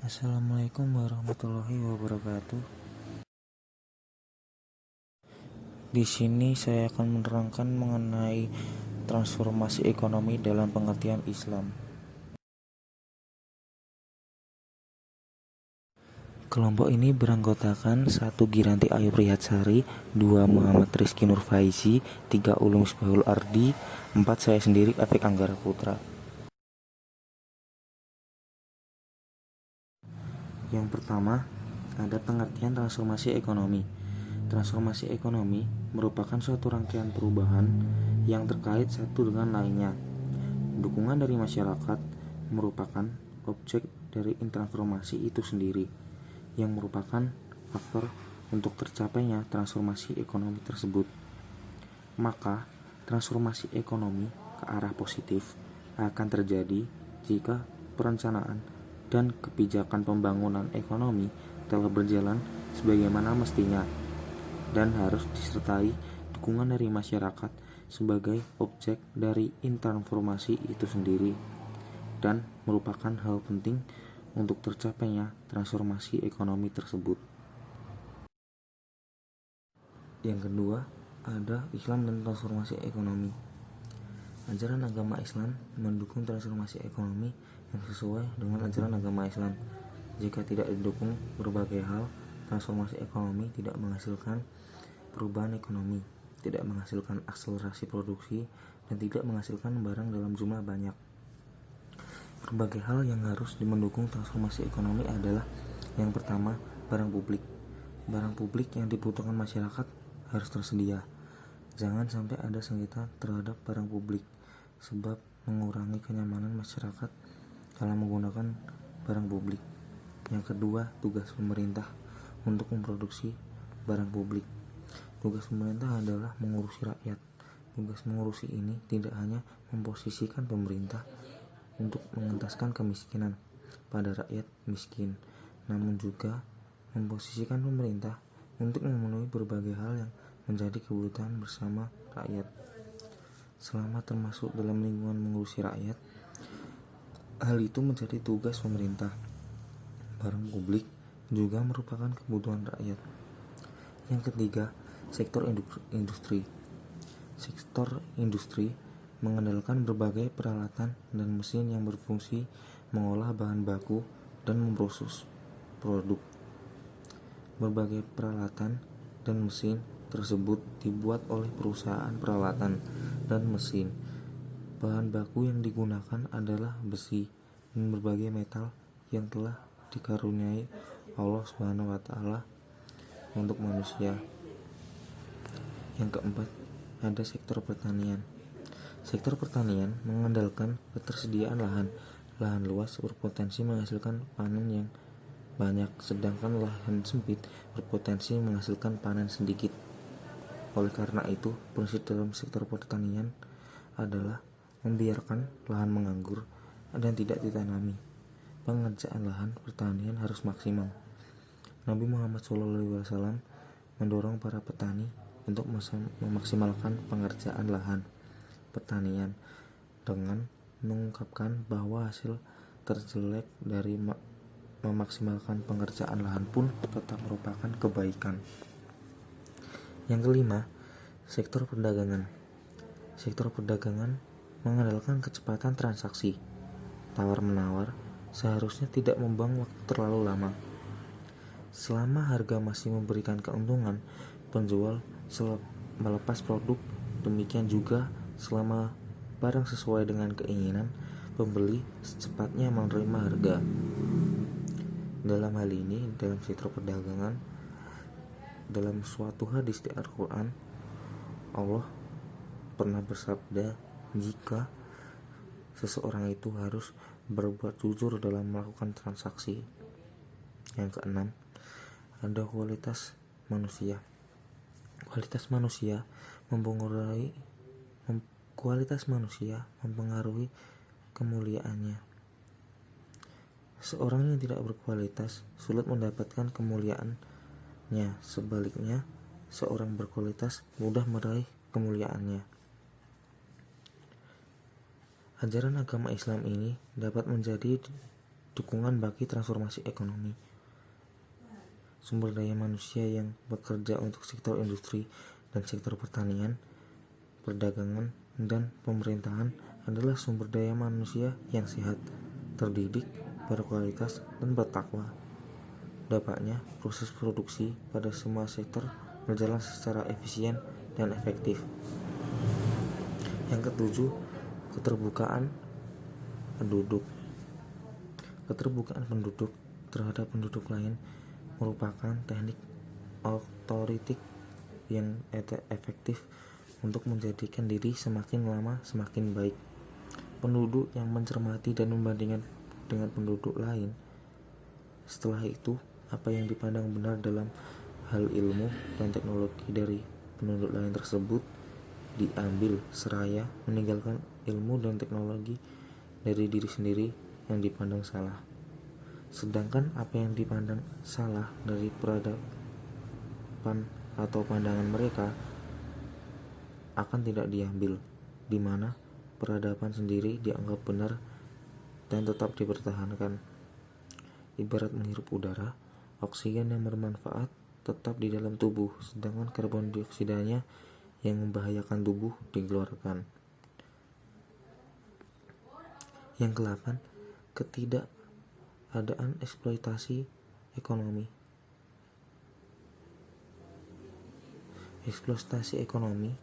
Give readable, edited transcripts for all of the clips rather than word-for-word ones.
Assalamualaikum warahmatullahi wabarakatuh. Di sini saya akan menerangkan mengenai transformasi ekonomi dalam pengertian Islam. Kelompok ini beranggotakan 1. Giranti Ayu Prihatsari, 2. Muhammad Rizky Nurfaizi, 3. Ulum Misbahul Ardi, 4. Saya sendiri Efek Anggara Putra. Yang pertama, ada pengertian transformasi ekonomi. Transformasi ekonomi merupakan suatu rangkaian perubahan yang terkait satu dengan lainnya. Dukungan dari masyarakat merupakan objek dari transformasi itu sendiri, yang merupakan faktor untuk tercapainya transformasi ekonomi tersebut. Maka, transformasi ekonomi ke arah positif akan terjadi jika perencanaan dan kebijakan pembangunan ekonomi telah berjalan sebagaimana mestinya dan harus disertai dukungan dari masyarakat sebagai objek dari transformasi itu sendiri dan merupakan hal penting untuk tercapainya transformasi ekonomi tersebut. Yang kedua, ada Islam dan transformasi ekonomi. Ajaran agama Islam mendukung transformasi ekonomi yang sesuai dengan ajaran agama Islam. Jika tidak didukung berbagai hal, transformasi ekonomi tidak menghasilkan perubahan ekonomi, tidak menghasilkan akselerasi produksi, dan tidak menghasilkan barang dalam jumlah banyak. Berbagai hal yang harus mendukung transformasi ekonomi adalah: yang pertama, barang publik. Barang publik yang dibutuhkan masyarakat harus tersedia. Jangan sampai ada sengketa terhadap barang publik, sebab mengurangi kenyamanan masyarakat dalam menggunakan barang publik. Yang kedua, tugas pemerintah untuk memproduksi barang publik. Tugas pemerintah adalah mengurusi rakyat. Tugas mengurusi ini tidak hanya memposisikan pemerintah untuk mengentaskan kemiskinan pada rakyat miskin, namun juga memposisikan pemerintah untuk memenuhi berbagai hal yang menjadi kebutuhan bersama rakyat. Selama termasuk dalam lingkungan mengurusi rakyat, hal itu menjadi tugas pemerintah. Barang publik juga merupakan kebutuhan rakyat. Yang ketiga, sektor industri. Sektor industri mengandalkan berbagai peralatan dan mesin yang berfungsi mengolah bahan baku dan memproses produk. Berbagai peralatan dan mesin tersebut dibuat oleh perusahaan peralatan dan mesin. Bahan baku yang digunakan adalah besi dan berbagai metal yang telah dikaruniai Allah SWT untuk manusia. Yang keempat, ada sektor pertanian. Sektor pertanian mengandalkan ketersediaan lahan. Lahan luas berpotensi menghasilkan panen yang banyak, sedangkan lahan sempit berpotensi menghasilkan panen sedikit. Oleh karena itu, prinsip dalam sektor pertanian adalah membiarkan lahan menganggur dan tidak ditanami. Pengerjaan lahan pertanian harus maksimal. Nabi Muhammad SAW mendorong para petani untuk memaksimalkan pengerjaan lahan pertanian dengan mengungkapkan bahwa hasil terjelek dari memaksimalkan pengerjaan lahan pun tetap merupakan kebaikan. Yang kelima, sektor perdagangan. Sektor perdagangan mengandalkan kecepatan transaksi. Tawar-menawar seharusnya tidak membuang waktu terlalu lama. Selama harga masih memberikan keuntungan, penjual melepas produk. Demikian juga selama barang sesuai dengan keinginan pembeli secepatnya menerima harga. Dalam hal ini, dalam sektor perdagangan, dalam suatu hadis di Al-Quran, Allah pernah bersabda jika seseorang itu harus berbuat jujur dalam melakukan transaksi. Yang keenam, ada kualitas manusia. Kualitas manusia mempengaruhi kemuliaannya. Seorang yang tidak berkualitas sulit mendapatkan kemuliaannya. Sebaliknya, seorang berkualitas mudah meraih kemuliaannya. Ajaran agama Islam ini dapat menjadi dukungan bagi transformasi ekonomi. Sumber daya manusia yang bekerja untuk sektor industri dan sektor pertanian, perdagangan, dan pemerintahan adalah sumber daya manusia yang sehat, terdidik, berkualitas, dan bertakwa. Dampaknya, proses produksi pada semua sektor berjalan secara efisien dan efektif. Yang ketujuh, keterbukaan penduduk. Keterbukaan penduduk terhadap penduduk lain merupakan teknik otoritik yang efektif untuk menjadikan diri semakin lama semakin baik. Penduduk yang mencermati dan membandingkan dengan penduduk lain. Setelah itu, apa yang dipandang benar dalam hal ilmu dan teknologi dari penduduk lain tersebut diambil, seraya meninggalkan ilmu dan teknologi dari diri sendiri yang dipandang salah. Sedangkan apa yang dipandang salah dari peradaban atau pandangan mereka akan tidak diambil, di mana peradaban sendiri dianggap benar dan tetap dipertahankan. Ibarat menghirup udara, oksigen yang bermanfaat tetap di dalam tubuh, sedangkan karbon dioksidanya yang membahayakan tubuh dikeluarkan. Yang ke-8, ketidakadaan eksploitasi ekonomi. Eksploitasi ekonomi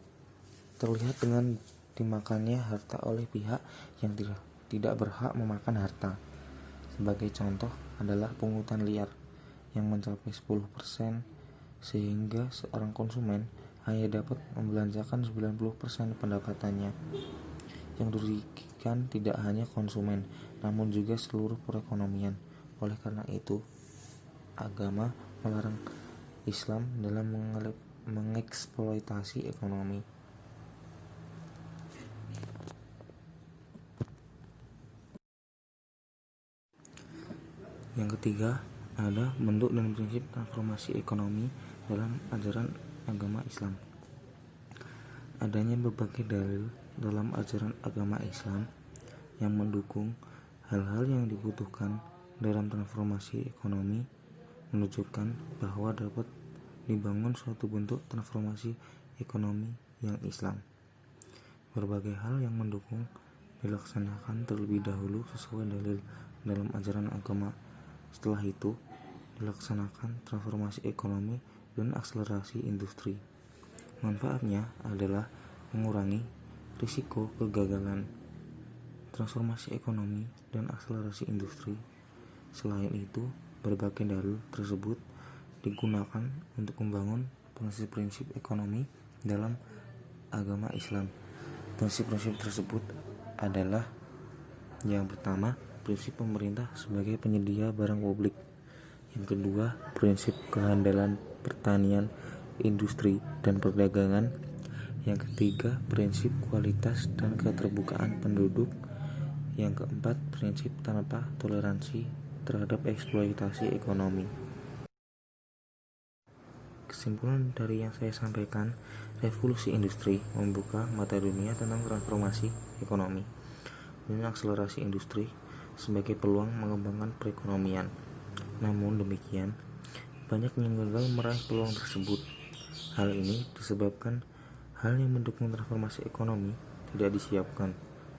terlihat dengan dimakannya harta oleh pihak yang tidak berhak memakan harta. Sebagai contoh adalah pungutan liar yang mencapai 10%, sehingga seorang konsumen hanya dapat membelanjakan 90% pendapatannya. Yang dirugikan tidak hanya konsumen, namun juga seluruh perekonomian. Oleh karena itu, agama melarang Islam dalam mengeksploitasi ekonomi. Yang ketiga, ada bentuk dan prinsip transformasi ekonomi dalam ajaran agama Islam. Adanya berbagai dalil dalam ajaran agama Islam yang mendukung hal-hal yang dibutuhkan dalam transformasi ekonomi, menunjukkan bahwa dapat dibangun suatu bentuk transformasi ekonomi yang Islam. Berbagai hal yang mendukung dilaksanakan terlebih dahulu sesuai dalil dalam ajaran agama. Setelah itu, dilaksanakan transformasi ekonomi dan akselerasi industri. Manfaatnya adalah mengurangi risiko kegagalan transformasi ekonomi dan akselerasi industri. Selain itu, berbagai dalil tersebut digunakan untuk membangun prinsip-prinsip ekonomi dalam agama Islam. Prinsip-prinsip tersebut adalah: yang pertama, prinsip pemerintah sebagai penyedia barang publik. Yang kedua, prinsip kehandalan pertanian, industri, dan perdagangan. Yang ketiga, prinsip kualitas dan keterbukaan penduduk. Yang keempat, prinsip tanpa toleransi terhadap eksploitasi ekonomi. Kesimpulan dari yang saya sampaikan, revolusi industri membuka mata dunia tentang transformasi ekonomi dan akselerasi industri sebagai peluang mengembangkan perekonomian. Namun demikian, banyak yang gagal meraih peluang tersebut. Hal ini disebabkan hal yang mendukung transformasi ekonomi tidak disiapkan.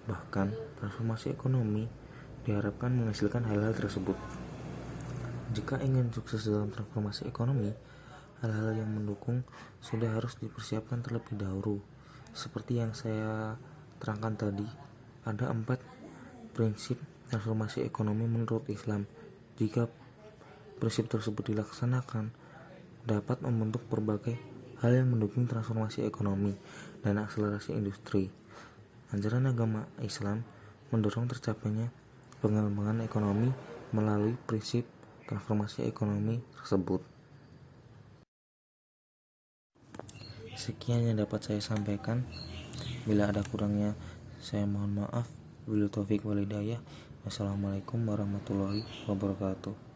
Bahkan, transformasi ekonomi diharapkan menghasilkan hal-hal tersebut. Jika ingin sukses dalam transformasi ekonomi, hal-hal yang mendukung sudah harus dipersiapkan terlebih dahulu. Seperti yang saya terangkan tadi, ada 4 prinsip transformasi ekonomi menurut Islam. Jika prinsip tersebut dilaksanakan, dapat membentuk berbagai hal yang mendukung transformasi ekonomi dan akselerasi industri. Ajaran agama Islam mendorong tercapainya pengembangan ekonomi melalui prinsip transformasi ekonomi tersebut. Sekian yang dapat saya sampaikan. Bila ada kurangnya, saya mohon maaf. Wabillahi taufiq wal hidayah. Wassalamualaikum warahmatullahi wabarakatuh.